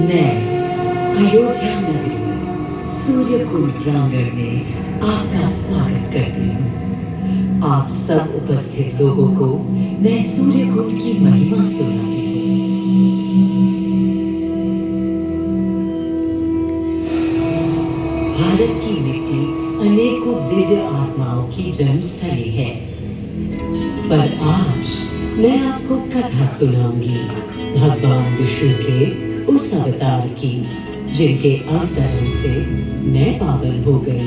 मैं अयोध्या नगरी सूर्यकुंड प्रांगण में आपका स्वागत करती हूँ। आप सब उपस्थित लोगों को मैं सूर्यकुंड की महिमा सुनाती हूँ। भारत की मिट्टी अनेकों दिव्य आत्माओं की जन्मस्थली है, पर आज मैं आपको कथा सुनाऊंगी भगवान विष्णु के उस अवतार की जिनके अवतरण से मैं पावन हो गई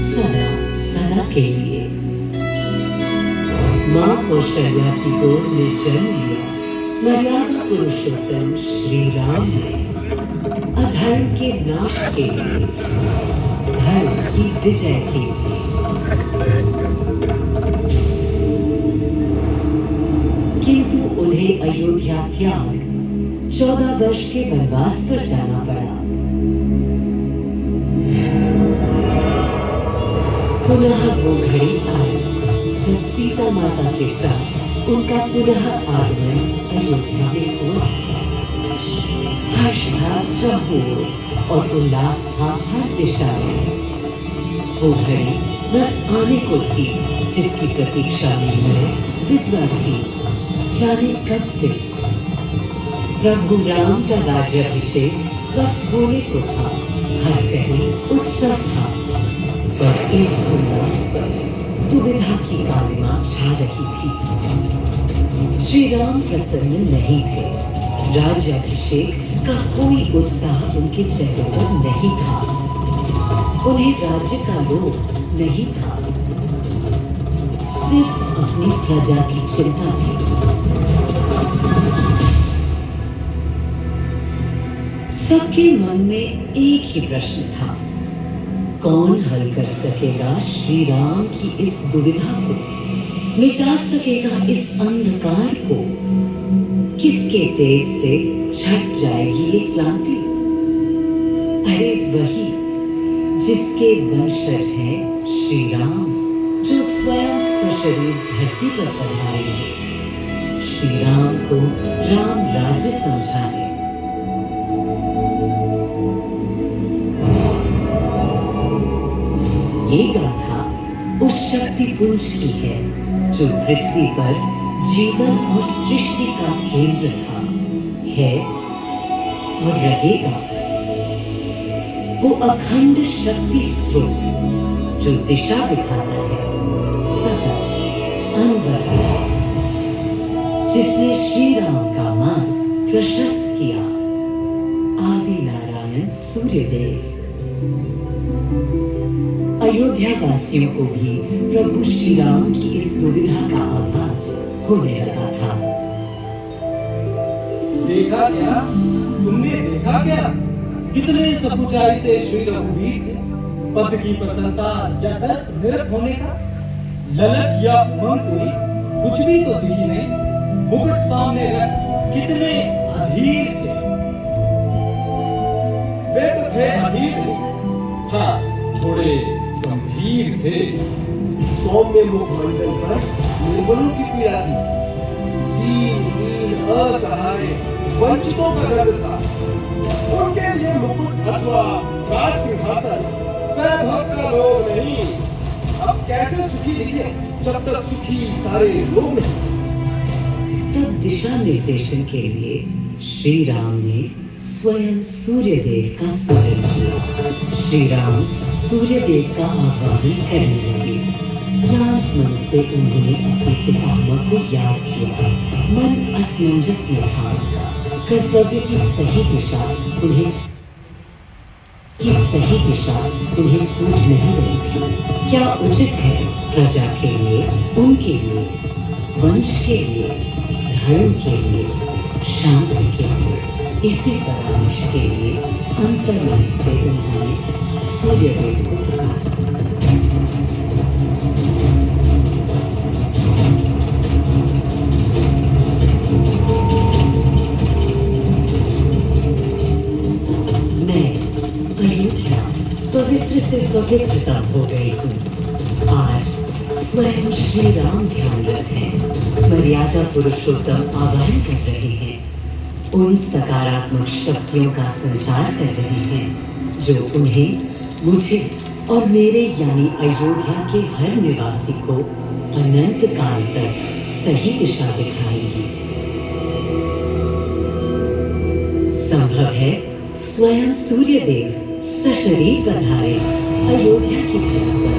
सदा सदा के लिए। मां कौशल्या की गोद में जन्म लिया मर्यादा पुरुषोत्तम श्री राम ने अधर्म के नाश के लिए, धर्म की विजय के लिए। किंतु उन्हें अयोध्या त्याग 14 वर्ष के वनवास पर जाना पड़ा। पुनः वो घड़ी आई जब सीता माता के साथ उनका पुनः आगमन अयोध्या में हुआ। हर्ष था चारों और उल्लास था हर दिशा में। वो घड़ी बस आने को थी जिसकी प्रतीक्षा में मैं विधवा थी, जाने कब से। प्रभु राम का राज्याभिषेक बस होने को था, हर कहीं उत्सव था, पर इस उल्लास पर दुविधा की कालिमा छा रही थी। श्री राम प्रसन्न नहीं थे, राज्याभिषेक का कोई उत्साह उनके चेहरे पर नहीं था, उन्हें राज्य का लोभ नहीं था, सिर्फ अपनी प्रजा की चिंता थी। सबके मन में एक ही प्रश्न था, कौन हल कर सकेगा श्री राम की इस दुविधा को, मिटा सकेगा इस अंधकार को, किसके तेज से छट जाएगी ये क्रांति। अरे वही जिसके वंशज हैं श्री राम, जो स्वयं सशरीर धरती पर पधारेंगे, श्री राम को राम राज्य समझाने। ये गाथा उस शक्ति पुंज की है जो पृथ्वी पर जीवन और सृष्टि का केंद्र था, है और रहेगा। वो अखंड शक्ति स्रोत जो दिशा दिखाता है, सतत अनवरत, जिसने श्री राम का मार्ग प्रशस्त किया, आदि नारायण सूर्यदेव। अयोध्या वासियों को भी प्रभु श्री राम की इस दुविधा का आभास होने लगा था। देखा क्या? तुमने देखा क्या? कितने सकुचाई से श्री रघुवीर थे। पद की प्रसन्नता या दर्प निरप होने का ललक या उमंग कोई कुछ भी तो दिखी नहीं। मुकुट सामने रख कितने अधीर थे। वे तो थे अधीर थे, हाँ थोड़े गंभीर थे। सौम्य मुखमंडल पर निर्बलों की पीड़ा थी। दीन असहाय वंचितों का दर्द था। उनके लिए मुकुट अथवा राज सिंहासन वैभव का लोभ नहीं। अब कैसे सुखी दिखे जब तक सुखी सारे लोग नहीं। तब दिशा निर्देशन के लिए श्री राम ने स्वयं सूर्यदेव का स्मरण किया। श्री राम सूर्यदेव का आह्वान करने लगे। क्लांत मन से उन्होंने अपने पितामह को याद किया। मन असमंजस में था उनका। कर्तव्य की सही दिशा उन्हें सूझ नहीं रही थी। क्या उचित है प्रजा के लिए, उनके लिए, वंश के लिए, धर्म के लिए, शांति के लिए, इसी परामर्श के लिए अंतर्मन से उन्होंने सूर्यदेव को पुकारा। पवित्र से पवित्रतम हो गई हूँ। आज स्वयं श्री राम ध्यानरत हैं, मर्यादा पुरुषोत्तम आवाहन कर रहे हैं। उन सकारात्मक शक्तियों का संचार कर रहे हैं जो उन्हें, मुझे और मेरे यानी अयोध्या के हर निवासी को अनंत काल तक सही दिशा दिखाएंगी। संभव है स्वयं सूर्यदेव सशरीर पधारे अयोध्या की धरा पर।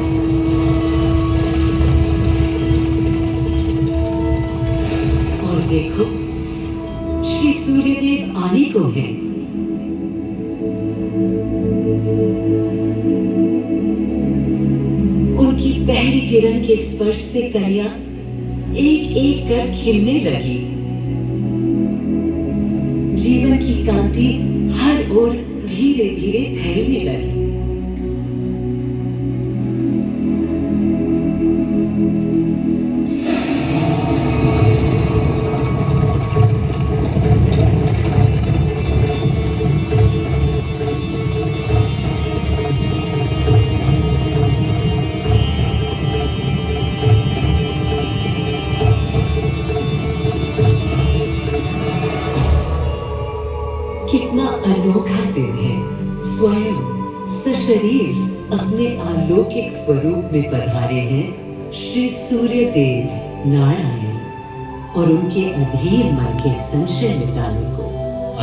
और देखो, श्री सूर्यदेव आने को हैं। उनकी पहली किरण के स्पर्श से कलियां एक एक कर खिलने लगी। जीवन की कांति हर ओर धीरे धीरे फैलने लगी। कितना अनोखा दिन है। स्वयं सशरीर अपने अलौकिक स्वरूप में पधारे हैं श्री सूर्यदेव नारायण, और उनके अधीर मन के संशय मिटाने को।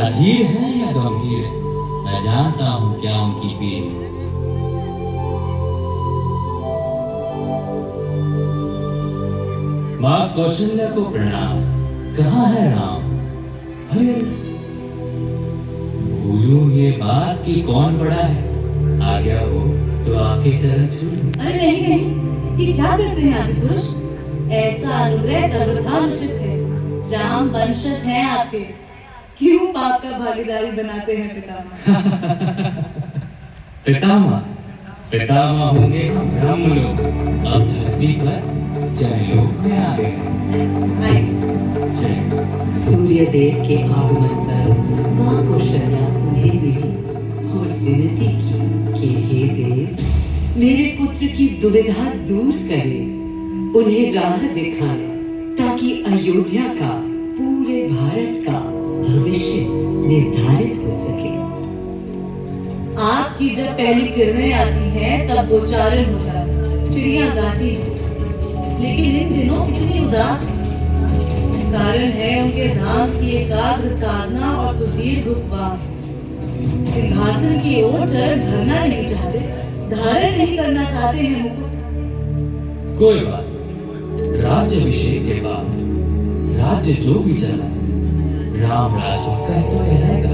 अधीर है या गंभीर, मैं जानता हूँ क्या उनकी पीड़। माँ कौशल्या को प्रणाम। कहाँ है राम? अरे भूलूं ये बात कि कौन बड़ा है। आ गया हो तो आपके चरण छूं। अरे नहीं नहीं, ये क्या करते हैं आदि पुरुष? ऐसा अनुग्रह सर्वथा उचित है। राम वंशज हैं आपके, क्यों पाप का भागीदारी बनाते हैं पितामह? पितामह पितामह होंगे हम ब्रह्मलोक, अब धरती पर जयलोक में आ गए। सूर्यदेव के आगमन पर माँ कौशल्या उन्हें मिली और विनती की कि हे देव, मेरे पुत्र की दुविधा दूर करें। उन्हें राह दिखाएं ताकि अयोध्या का, पूरे भारत का भविष्य निर्धारित हो सके। आपकी जब पहली किरणें आती हैं तब गोचारण होता है, चिड़िया गाती है, लेकिन इन दिनों कितनी उदास है। कारण है उनके राम की एकाग्र साधना और सुदीर्घ उपवास। सिंहासन की ओर चरण धरना नहीं चाहते, धारण नहीं करना चाहते हैं मुकुट। कोई बात नहीं। राज्याभिषेक के बाद राज्य जो भी चला, राम राज उसका ही तो कहलाएगा।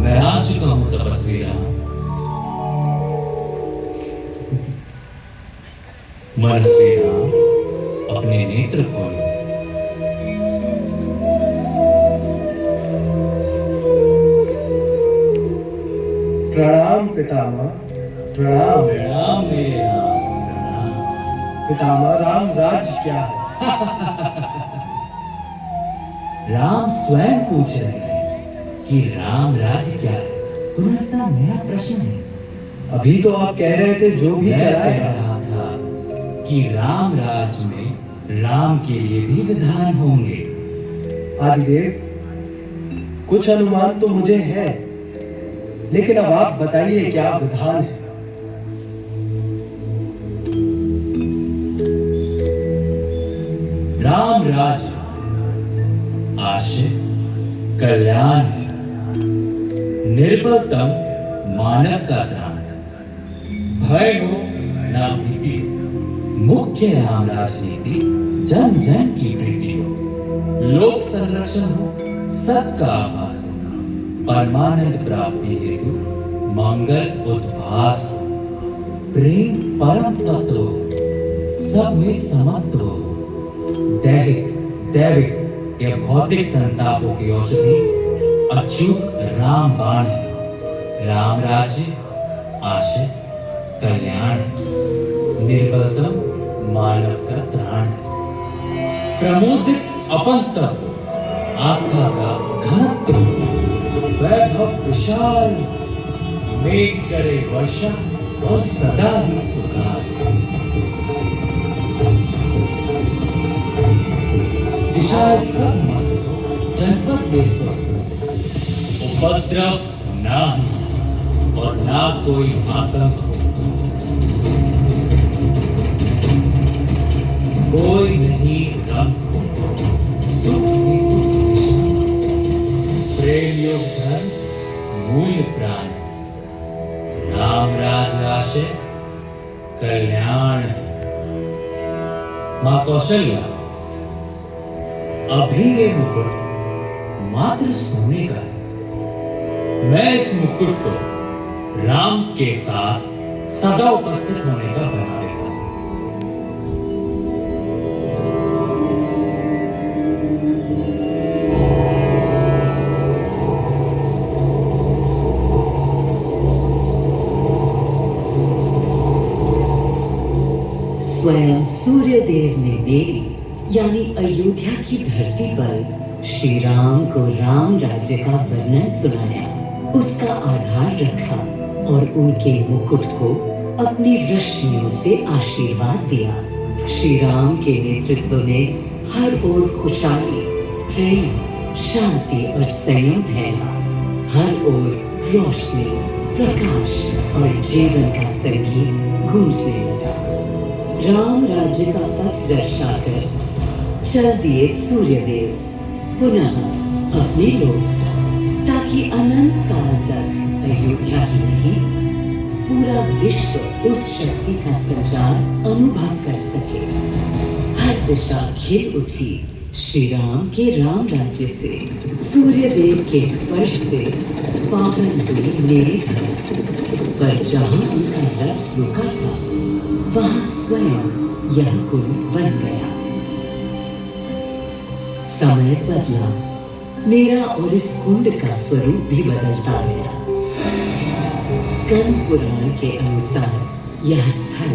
मैं आ चुका हूं तपस्वी राम। मनस्वी राम, अपने नेत्र खोलो। प्रणाम पितामह, प्रणाम। प्रणाम मेरे राम, प्रणाम। पितामह, राम राज्य क्या है? राम स्वयं पूछ रहे हैं कि राम राज्य क्या है। पूर्णतः नया प्रश्न है। अभी तो आप कह रहे थे जो भी मैं कह चलाएगा। रहा था कि राम राज्य में राम के लिए भी विधान होंगे। आदिदेव, कुछ अनुमान तो मुझे है, लेकिन अब आप बताइए क्या विधान है? राम राज्य आशय कल्याण है, निर्बलतम मानव का त्राण, भय हो ना भीति, मुख्य राम राजनीति जन जन की प्रीति हो, लोक संरक्षण हो, सत का आभास हो, परमानंद प्राप्ति हेतु मंगल उद्भास हो, प्रेम परम तत्व हो, सब में समत्व हो, दैहिक दैविक या भौतिक संतापों की औषधि अचूक राम बाण है। राम राज्य आशय कल्याण है, निर्बलतम मानव का त्राण है, प्रमोदित अपंत हो, आस्था का घनत्व हो, वैभव विशाल, मेघ करे वर्षा और सदा ही सुखाल, विशाल सब मस्त हो, जनपद वे स्वस्थ हो, उपद्रव ना हो और ना कोई आतंक हो, कोई नहीं रंग हो, सुख ही सुख निशान, प्रेम योग धर्म मूल प्राण, राम राज आशय कल्याण। मां कौशल्या, अभी ये मुकुट मात्र सोने का है। मैं इस मुकुट को राम के साथ सदा उपस्थित होने का बना देता हूं। स्वयं सूर्यदेव ने मेरी यानी अयोध्या की धरती पर श्री राम को राम राज्य का वर्णन सुनाया, उसका आधार रखा और उनके मुकुट को अपनी रश्मियों से आशीर्वाद दिया। श्री राम के नेतृत्व में हर ओर खुशहाली, प्रेम, शांति और संयम फैला। हर ओर रोशनी, प्रकाश और जीवन का संगीत गूंजने लगा। राम राज्य का पथ दर्शाकर चल दिए सूर्यदेव पुनः अपने लोक, ताकि अनंत काल तक अयोध्या ही नहीं पूरा विश्व उस शक्ति का संचार अनुभव कर सके। हर दिशा खिल उठी श्री राम के राम राज्य से। सूर्यदेव के स्पर्श से पावन हुई मेरी धरती, पर जहां उनका रथ रुका था वहां स्वयं यह कुंड बन गया। समय बदला, मेरा और इस कुंड का स्वरूप भी बदलता गया। स्कंद पुराण के अनुसार यह स्थल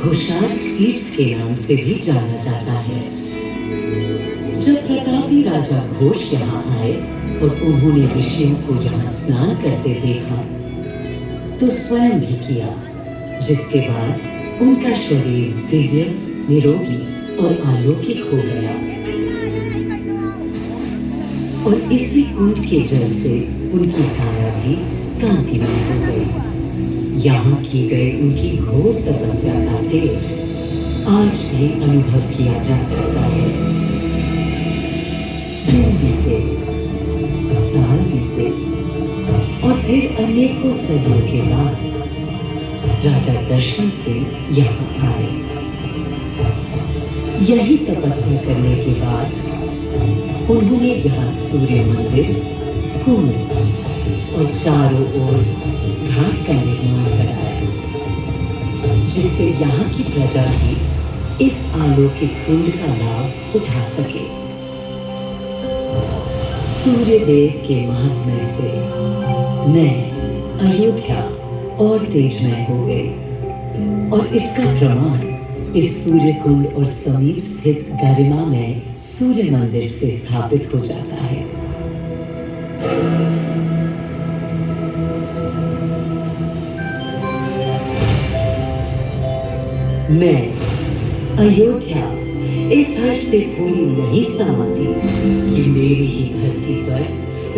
घोषार्क तीर्थ के नाम से भी जाना जाता है। जब प्रतापी राजा घोष यहाँ आए और उन्होंने ऋषियों को यहाँ स्नान करते देखा तो स्वयं भी किया, जिसके बाद उनका शरीर दिव्य, निरोगी और अलौकिक हो गया। और इसी कुंड के जल से उनकी काया भी कांतिमय हो गई। यहाँ की गई उनकी घोर तपस्या का तेज आज भी अनुभव किया जा सकता है। दिन बीते, साल बीते और फिर अनेकों सदियों के बाद राजा दर्शन से यहाँ आए। यही तपस्या करने के बाद उन्होंने यहाँ सूर्य मंदिर, कुंड और चारों ओर घाट का निर्माण कराया, जिससे यहाँ की प्रजा भी इस अलौकिक कुंड का लाभ उठा सके। सूर्य देव के महात्म्य से मैं अयोध्या और तेजमय हो गए और इसका प्रमाण इस सूर्य कुंड और समीप स्थित गरिमा में सूर्य मंदिर से स्थापित हो जाता है। मैं अयोध्या इस हर्ष से पूरी नहीं समाती कि मेरी ही धरती पर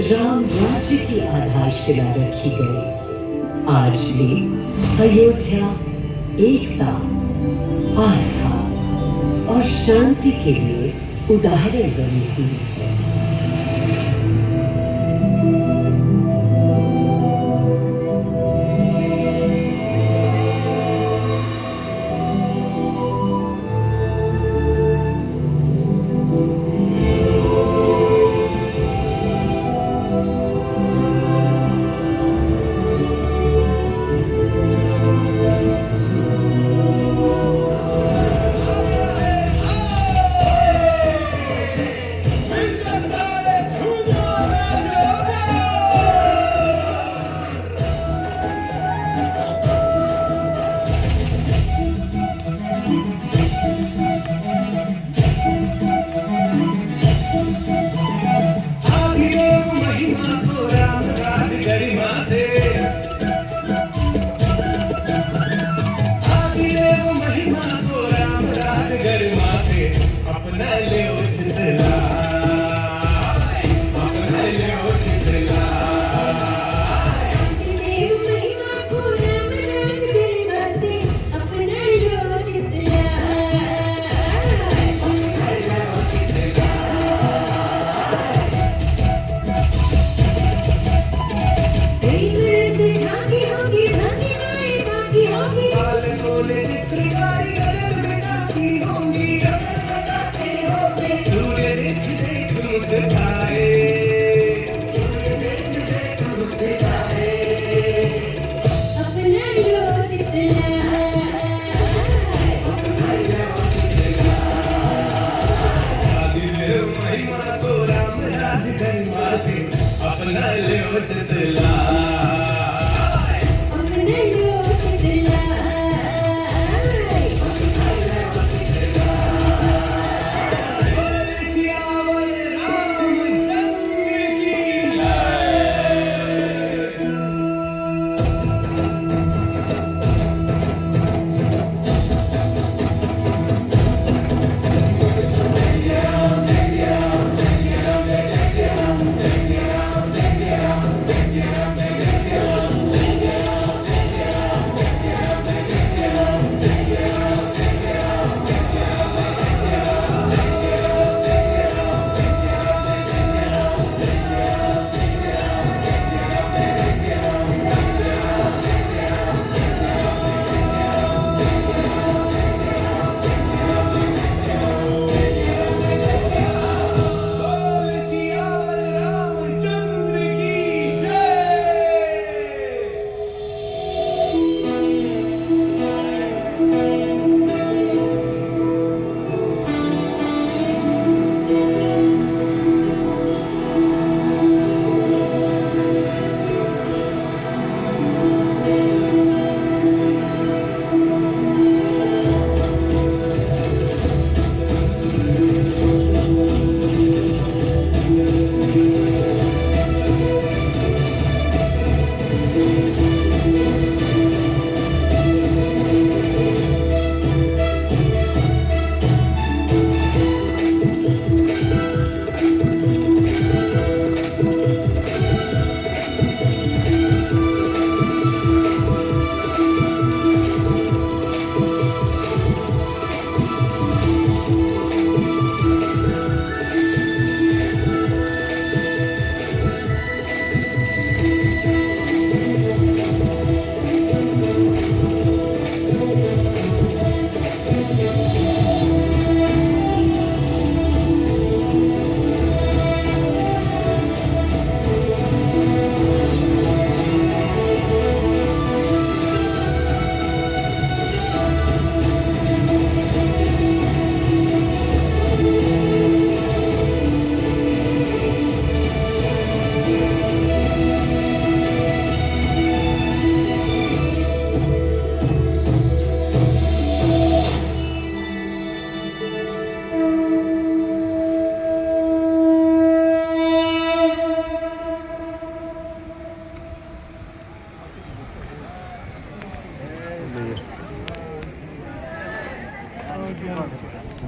राम राज्य की आधारशिला रखी गई। आज भी अयोध्या एकता, आस्था और शांति के लिए उदाहरण बनी हुई है। मिल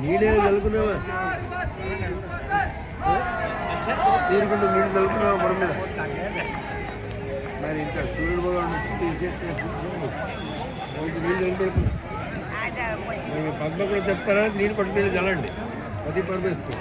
నీళ్ళే చల్లుకున్నావా తీరుకుంటూ నీళ్ళు చల్లుకున్నావా మన మీద మరి ఇంకా సూర్యుడు భగవాన్ నీళ్ళు అంటే పద్మ కూడా చెప్తారా నీళ్ళు పట్టు నీళ్ళు చల్లండి అది పరమేశ్వరు